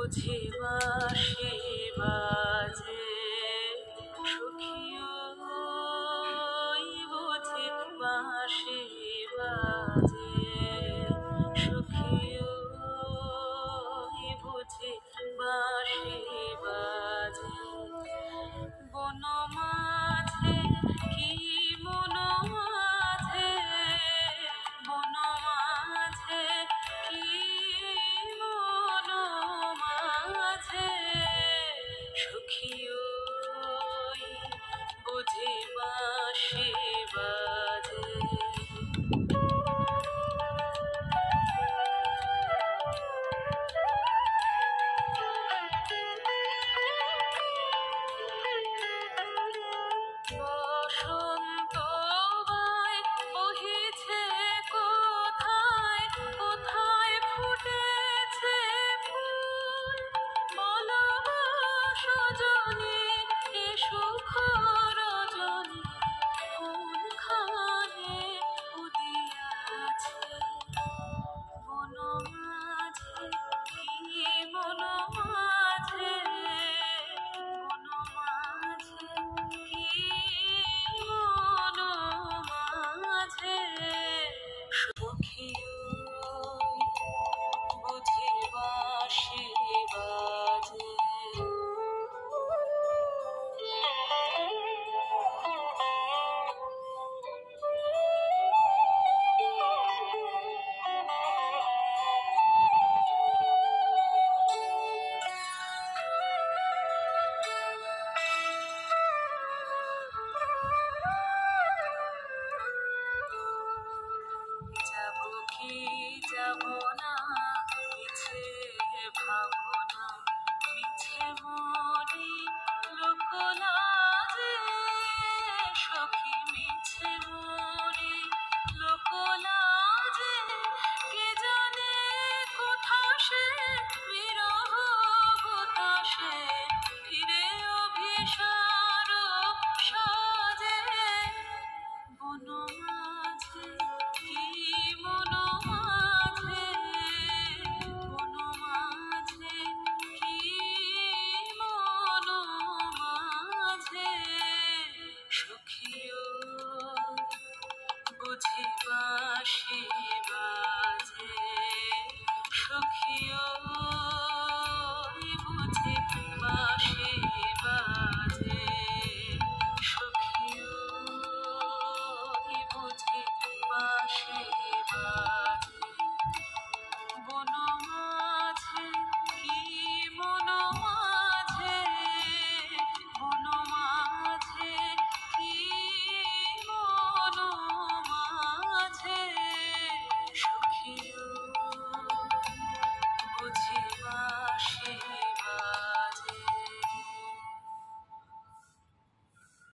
বুঝি বাঁশি বাজে সখিও বুঝি বাঁশি বাজে সখিও বুঝি বাঁশি বাজে বন মাঝে কি মন মাঝে বন মাঝে কি মন মাঝে সখিও বুঝি বাঁশি বাজে বসন্ত বাই বহিছে কোথায় কোথায় ফুটেছে ফুল বলবা সজনী এ সুখ রজনী কোনখানে উদিয়াছে বন মাঝে কি মন মাঝে বন মাঝে কি মন মাঝে সখিও বুঝি বাঁশি বাজে যাব কি যাব না মিছে ভাবনা মিছে মরি লোকলাজে সখী মিছে মরি লোকলাজে কে জানে কোথা সে বিরহ বাতাসে ফিরে অভিসার সাজে বন মাঝে কি মন মাঝে বন মাঝে কি মন মাঝে সখিও বুঝি বাঁশি বাজে সখিও বুঝি বাঁশি বাজে সখিও বুঝি বাঁশি